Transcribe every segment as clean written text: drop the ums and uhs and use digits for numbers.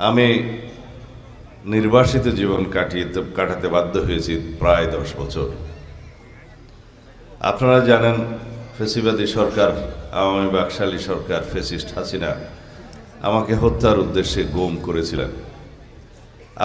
আমি নির্বাসিত জীবন কাটাতে বাধ্য হয়েছি প্রায় 10 বছর। আপনারা জানেন, ফ্যাসিবাদী সরকার, আওয়ামী বাকশালী সরকার, ফ্যাসিস্ট হাসিনা আমাকে হত্যার উদ্দেশ্যে গুম করেছিলেন।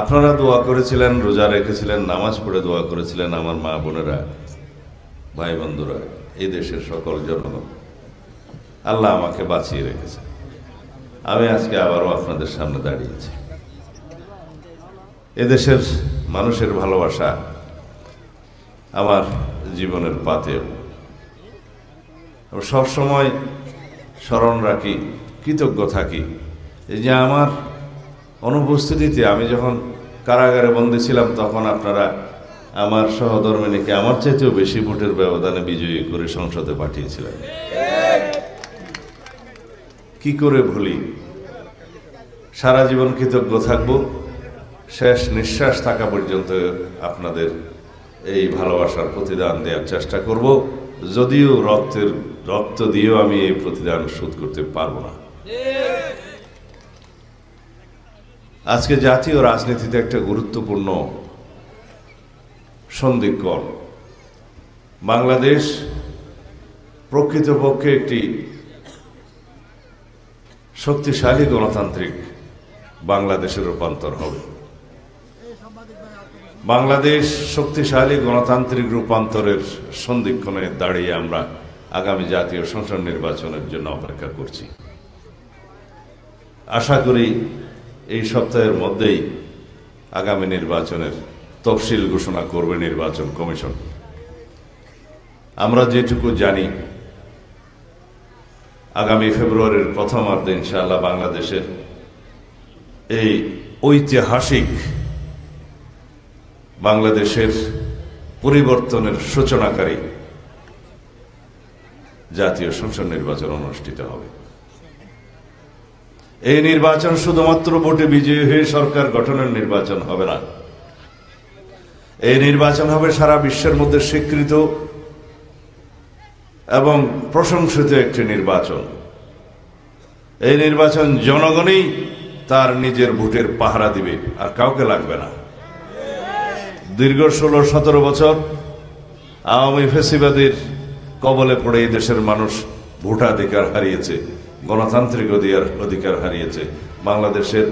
আপনারা দোয়া করেছিলেন, রোজা রেখেছিলেন, নামাজ পড়ে দোয়া করেছিলেন, আমার মা বোনেরা, ভাই বন্ধুরা, এই দেশের সকল জনগণ। আল্লাহ আমাকে বাঁচিয়ে রেখেছে। আমি আজকে আবারও আপনাদের সামনে দাঁড়িয়েছি। এদেশের মানুষের ভালোবাসা আমার জীবনের পাথেয়। সবসময় স্মরণ রাখি, কৃতজ্ঞ থাকি এই যে আমার অনুপস্থিতিতে, আমি যখন কারাগারে বন্দী ছিলাম, তখন আপনারা আমার সহধর্মিণীকে আমার চাইতেও বেশি ভোটের ব্যবধানে বিজয়ী করে সংসদে পাঠিয়েছিলেন। কি করে ভুলি? সারা জীবন কৃতজ্ঞ থাকব, শেষ নিঃশ্বাস থাকা পর্যন্ত আপনাদের এই ভালোবাসার প্রতিদান দেওয়ার চেষ্টা করব, যদিও রক্ত দিয়েও আমি এই প্রতিদান শোধ করতে পারবো না। আজকে জাতীয় রাজনীতিতে একটা গুরুত্বপূর্ণ সন্ধিক্ষণ। বাংলাদেশ প্রকৃতপক্ষে একটি শক্তিশালী গণতান্ত্রিক বাংলাদেশে রূপান্তর হবে। বাংলাদেশ শক্তিশালী গণতান্ত্রিক রূপান্তরের সন্ধিক্ষণে দাঁড়িয়ে আমরা আগামী জাতীয় সংসদ নির্বাচনের জন্য অপেক্ষা করছি। আশা করি এই সপ্তাহের মধ্যেই আগামী নির্বাচনের তফসিল ঘোষণা করবে নির্বাচন কমিশন। আমরা যেটুকু জানি, আগামী ফেব্রুয়ারির প্রথমার্ধে ইনশাআল্লাহ বাংলাদেশের এই ঐতিহাসিক বাংলাদেশের পরিবর্তনের সূচনাকারী জাতীয় সংসদ নির্বাচন অনুষ্ঠিত হবে। এই নির্বাচন শুধুমাত্র ভোটে বিজয়ী হয়ে সরকার গঠনের নির্বাচন হবে না। এই নির্বাচন হবে সারা বিশ্বের মধ্যে স্বীকৃত এবং প্রশংসিত একটি নির্বাচন। এই নির্বাচন জনগণই তার নিজের ভোটের পাহারা দিবে, আর কাউকে লাগবে না। দীর্ঘ 16-17 বছর আওয়ামী ফ্যাসিবাদের কবলে পড়ে এই দেশের মানুষ ভোটাধিকার হারিয়েছে, গণতান্ত্রিক অধিকার হারিয়েছে, বাংলাদেশের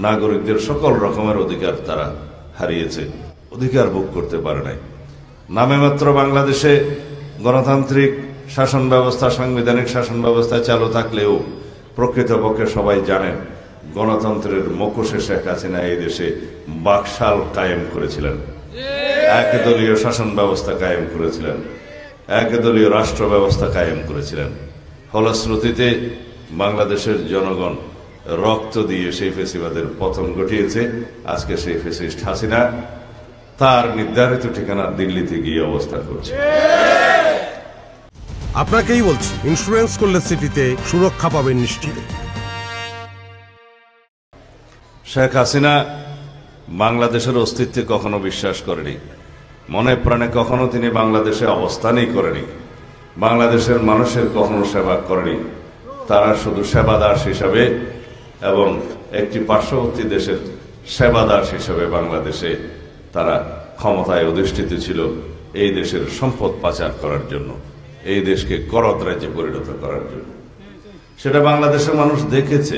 নাগরিকদের সকল রকমের অধিকার তারা হারিয়েছে, অধিকার ভোগ করতে পারে নাই। নামে মাত্র বাংলাদেশে গণতান্ত্রিক শাসন ব্যবস্থা, সাংবিধানিক শাসন ব্যবস্থা চালু থাকলেও প্রকৃতপক্ষে সবাই জানেন গণতন্ত্রের মুখোশে শেখ হাসিনা এই দেশে বাকশাল কায়েম করেছিলেন, একদলীয় শাসন ব্যবস্থা কায়েম করেছিলেন, একদলীয় রাষ্ট্র ব্যবস্থা কায়েম করেছিলেন। ফলশ্রুতিতে বাংলাদেশের জনগণ রক্ত দিয়ে সেই ফ্যাসিবাদের পতন ঘটিয়েছে। আজকে সেই ফ্যাসিস্ট হাসিনা তার নির্ধারিত ঠিকানা দিল্লিতে গিয়ে অবস্থান করছে। আপনাকেই বলছি, ইন্স্যুরেন্স করলে সিটিতে সুরক্ষা পাবেন নিশ্চিত। শেখ হাসিনা বাংলাদেশের অস্তিত্বে কখনো বিশ্বাস করেনি, মনে প্রাণে কখনো তিনি বাংলাদেশে অবস্থানই করেনি, বাংলাদেশের মানুষের কখনো সেবা করেনি। তারা শুধু সেবাদাস হিসাবে এবং একটি পার্শ্ববর্তী দেশের সেবাদাস হিসাবে বাংলাদেশে তারা ক্ষমতায় অধিষ্ঠিত ছিল, এই দেশের সম্পদ পাচার করার জন্য, এই দেশকে করদ রাজ্যে পরিণত করার জন্য। সেটা বাংলাদেশের মানুষ দেখেছে,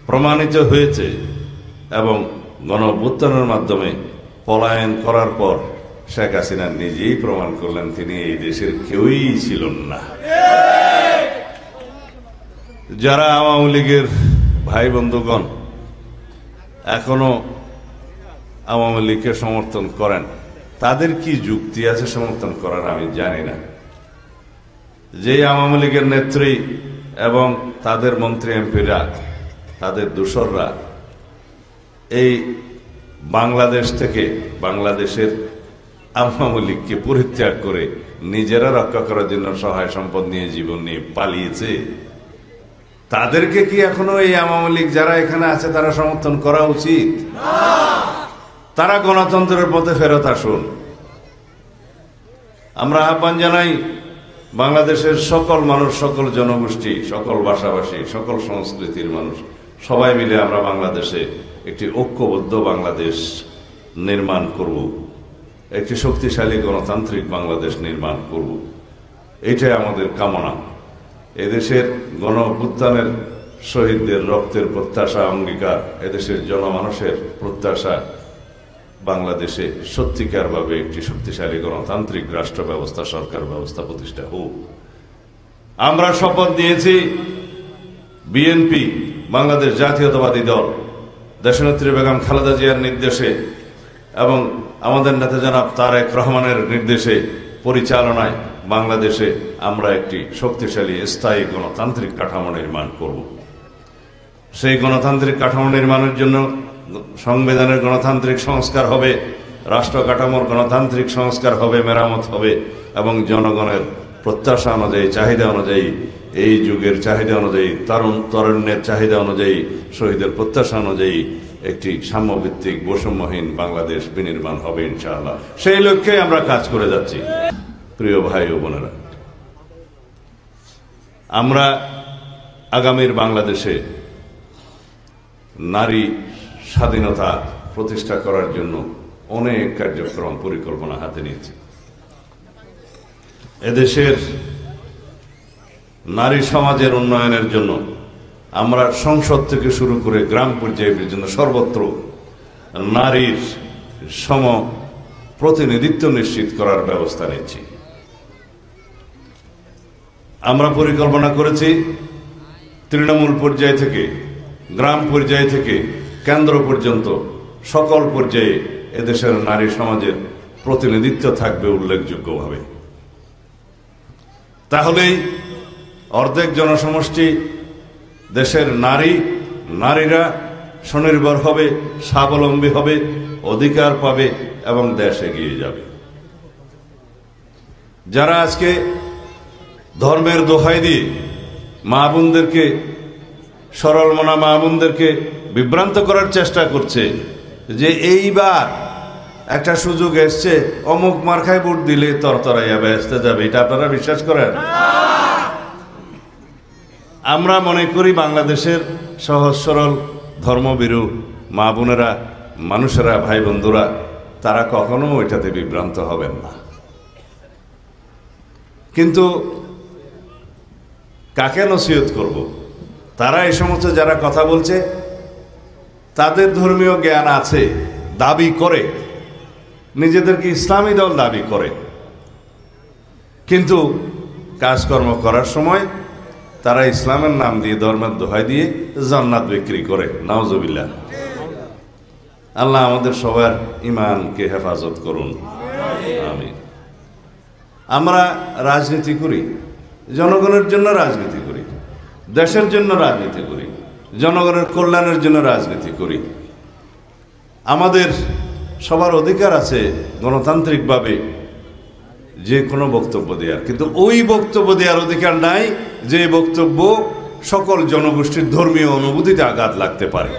প্রমাণিত হয়েছে, এবং গণঅভ্যুত্থানের মাধ্যমে পলায়ন করার পর শেখ হাসিনা নিজেই প্রমাণ করলেন তিনি এই দেশের কেউই ছিলেন না। যারা আওয়ামী লীগের ভাই বন্ধুগণ এখনো আওয়ামী লীগকে সমর্থন করেন, তাদের কি যুক্তি আছে সমর্থন করার আমি জানি না। যে আওয়ামী লীগের নেত্রী এবং তাদের মন্ত্রী এমপিরা, তাদের দোসররা এই বাংলাদেশ থেকে বাংলাদেশের আওয়ামী লীগকে পরিত্যাগ করে নিজেরা রক্ষা করার জন্য সহায় সম্পদ নিয়ে জীবন নিয়ে পালিয়েছে, তাদেরকে কি এখনো এই আওয়ামী লীগ যারা এখানে আছে তারা সমর্থন করা উচিত? তারা গণতন্ত্রের পথে ফেরত আসুন। আমরা আহ্বান জানাই বাংলাদেশের সকল মানুষ, সকল জনগোষ্ঠী, সকল ভাষাভাষী, সকল সংস্কৃতির মানুষ সবাই মিলে আমরা বাংলাদেশে একটি ঐক্যবদ্ধ বাংলাদেশ নির্মাণ করব, একটি শক্তিশালী গণতান্ত্রিক বাংলাদেশ নির্মাণ করব, এটাই আমাদের কামনা। এদেশের গণ অভ্যুত্থানের শহীদদের রক্তের প্রত্যাশা, অঙ্গীকার, এদেশের জনমানুষের প্রত্যাশা বাংলাদেশে সত্যিকারভাবে একটি শক্তিশালী গণতান্ত্রিক রাষ্ট্র ব্যবস্থা, সরকার ব্যবস্থা প্রতিষ্ঠা হোক। আমরা শপথ নিয়েছি বিএনপি, বাংলাদেশ জাতীয়তাবাদী দল, দেশনেত্রী বেগম খালেদা জিয়ার নির্দেশে এবং আমাদের নেতা জনাব তারেক রহমানের নির্দেশে, পরিচালনায় বাংলাদেশে আমরা একটি শক্তিশালী স্থায়ী গণতান্ত্রিক কাঠামো নির্মাণ করব। সেই গণতান্ত্রিক কাঠামো নির্মাণের জন্য সংবিধানের গণতান্ত্রিক সংস্কার হবে, রাষ্ট্র কাঠামোর গণতান্ত্রিক সংস্কার হবে, মেরামত হবে এবং জনগণের প্রত্যাশা অনুযায়ী, চাহিদা অনুযায়ী, এই যুগের চাহিদা অনুযায়ী, তরুণের চাহিদা অনুযায়ী, শহীদের প্রত্যাশা অনুযায়ী একটি সাম্যভিত্তিক বৈষম্যহীন বাংলাদেশ বিনির্মাণ হবে ইনশাআল্লাহ। সেই লক্ষ্যে আমরা কাজ করে যাচ্ছি। প্রিয় ভাই ও বোনেরা, আমরা আগামীর বাংলাদেশে নারী স্বাধীনতা প্রতিষ্ঠা করার জন্য অনেক কার্যক্রম পরিকল্পনা হাতে নিয়েছি। এদেশের নারী সমাজের উন্নয়নের জন্য আমরা সংসদ থেকে শুরু করে গ্রাম পর্যায়ে পর্যন্ত সর্বত্র নারীর সম প্রতিনিধিত্ব নিশ্চিত করার ব্যবস্থা নিচ্ছি। আমরা পরিকল্পনা করেছি তৃণমূল পর্যায় থেকে, গ্রাম পর্যায় থেকে কেন্দ্র পর্যন্ত সকল পর্যায়ে এদেশের নারী সমাজের প্রতিনিধিত্ব থাকবে উল্লেখযোগ্যভাবে। তাহলেই অর্ধেক জনসমষ্টি দেশের নারীরা স্বনির্ভর হবে, স্বাবলম্বী হবে, অধিকার পাবে এবং দেশ এগিয়ে যাবে। যারা আজকে ধর্মের দোহাই দিয়ে মা বোনদেরকে, সরল মনা মা বোনদেরকে বিভ্রান্ত করার চেষ্টা করছে যে এইবার একটা সুযোগ এসছে, অমুক মার্কায় ভোট দিলে তরতরাইয়া বেহেশতে যাবে, এটা আপনারা বিশ্বাস করেন? আমরা মনে করি বাংলাদেশের সহজ সরল ধর্মভীরু মা বোনেরা, মানুষেরা, ভাই বন্ধুরা, তারা কখনো এটাতে বিভ্রান্ত হবেন না। কিন্তু কাকে নসিহত করব? তারা এই সমস্ত যারা কথা বলছে তাদের ধর্মীয় জ্ঞান আছে, দাবি করে, নিজেদেরকে ইসলামী দল দাবি করে, কিন্তু কাজকর্ম করার সময় তারা ইসলামের নাম দিয়ে, ধর্মের দোহাই দিয়ে জান্নাত বিক্রি করে। নাউজুবিল্লাহ। আল্লাহ আমাদের সবার ঈমানকে হেফাজত করুন, আমিন। আমরা রাজনীতি করি, জনগণের জন্য রাজনীতি করি, দেশের জন্য রাজনীতি করি, জনগণের কল্যাণের জন্য রাজনীতি করি। আমাদের সবার অধিকার আছে গণতান্ত্রিকভাবে যে কোনো বক্তব্য দেওয়ার, কিন্তু ওই বক্তব্য দেওয়ার অধিকার নাই যে বক্তব্য সকল জনগোষ্ঠীর ধর্মীয় অনুভূতিতে আঘাত লাগতে পারে।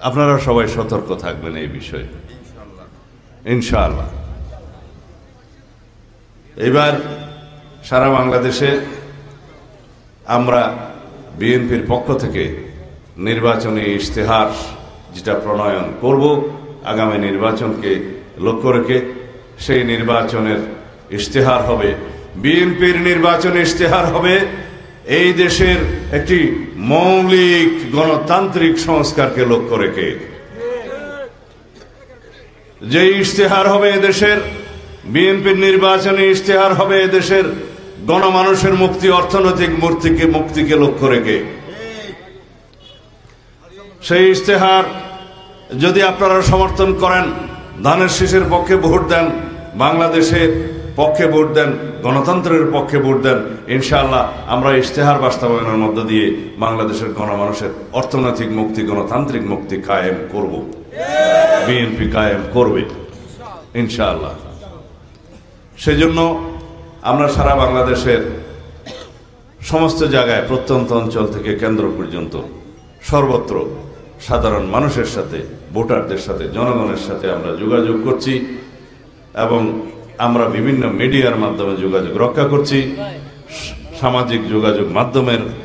আপনারা সবাই সতর্ক থাকবেন এই বিষয়ে ইনশাআল্লাহ। এবার সারা বাংলাদেশে আমরা বিএনপির পক্ষ থেকে নির্বাচনী ইশতেহার যেটা প্রণয়ন করব আগামী নির্বাচনকে লক্ষ্য রেখে, সেই নির্বাচনের ইশতেহার হবে, বিএনপির নির্বাচনী ইশতেহার হবে এই দেশের একটি মৌলিক গণতান্ত্রিক সংস্কারকে লক্ষ্য রেখে। যে ইশতেহার হবে এদেশের বিএনপির নির্বাচনী ইশতেহার হবে এদেশের গণমানুষের মুক্তি, অর্থনৈতিক মুক্তিকে লক্ষ্য রেখে। সেই ইশতেহার যদি আপনারা সমর্থন করেন, ধানের শীষের পক্ষে ভোট দেন, বাংলাদেশের পক্ষে ভোট দেন, গণতন্ত্রের পক্ষে ভোট দেন, ইনশাআল্লাহ আমরা ইশতেহার বাস্তবায়নের মধ্য দিয়ে বাংলাদেশের গণমানুষের অর্থনৈতিক মুক্তি, গণতান্ত্রিক মুক্তি কায়েম করব, বিএনপি কায়েম করবে ইনশাআল্লাহ। সেজন্য আমরা সারা বাংলাদেশের সমস্ত জায়গায়, প্রত্যন্ত অঞ্চল থেকে কেন্দ্র পর্যন্ত সর্বত্র সাধারণ মানুষের সাথে, ভোটারদের সাথে, জনগণের সাথে আমরা যোগাযোগ করছি এবং আমরা বিভিন্ন মিডিয়ার মাধ্যমে যোগাযোগ রক্ষা করছি। সামাজিক যোগাযোগ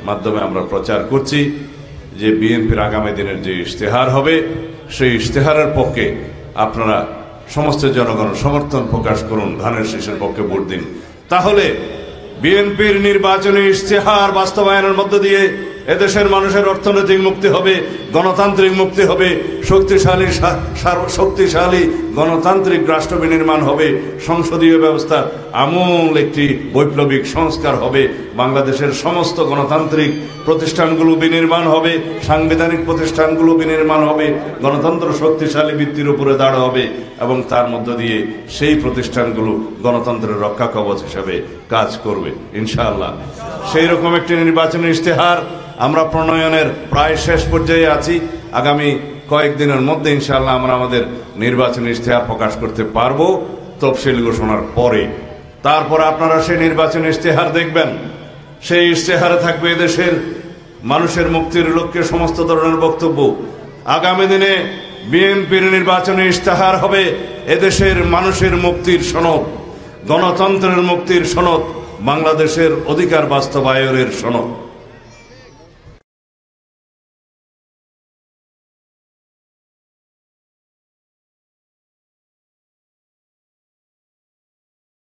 মাধ্যমে আমরা প্রচার করছি যে বিএনপির আগামী দিনের যে ইশতেহার হবে সেই ইশতেহারের পক্ষে আপনারা সমস্ত জনগণ সমর্থন প্রকাশ করুন, ধানের শীষের পক্ষে ভোট দিন। তাহলে বিএনপির নির্বাচনী ইশতেহার বাস্তবায়নের মধ্য দিয়ে এদেশের মানুষের অর্থনৈতিক মুক্তি হবে, গণতান্ত্রিক মুক্তি হবে, শক্তিশালী গণতান্ত্রিক রাষ্ট্র বিনির্মাণ হবে, সংসদীয় ব্যবস্থা আমূল একটি বৈপ্লবিক সংস্কার হবে, বাংলাদেশের সমস্ত গণতান্ত্রিক প্রতিষ্ঠানগুলো বিনির্মাণ হবে, সাংবিধানিক প্রতিষ্ঠানগুলো বিনির্মাণ হবে, গণতন্ত্র শক্তিশালী ভিত্তির উপরে দাঁড় হবে এবং তার মধ্য দিয়ে সেই প্রতিষ্ঠানগুলো গণতন্ত্রের রক্ষা কবচ হিসেবে কাজ করবে ইনশাআল্লাহ। সেই রকম একটি নির্বাচনী ইশতেহার আমরা প্রণয়নের প্রায় শেষ পর্যায়ে আছি। আগামী কয়েকদিনের মধ্যে ইনশাআল্লাহ আমরা আমাদের নির্বাচনী ইশতেহার প্রকাশ করতে পারবো তফসিল ঘোষণার পরে। তারপর আপনারা সেই নির্বাচনী ইশতেহার দেখবেন। সেই ইশতেহারে থাকবে এদেশের মানুষের মুক্তির লক্ষ্যে সমস্ত ধরনের বক্তব্য। আগামী দিনে বিএনপির নির্বাচনী ইশতেহার হবে এদেশের মানুষের মুক্তির সনদ, গণতন্ত্রের মুক্তির সনদ, বাংলাদেশের অধিকার বাস্তবায়নের সনদ।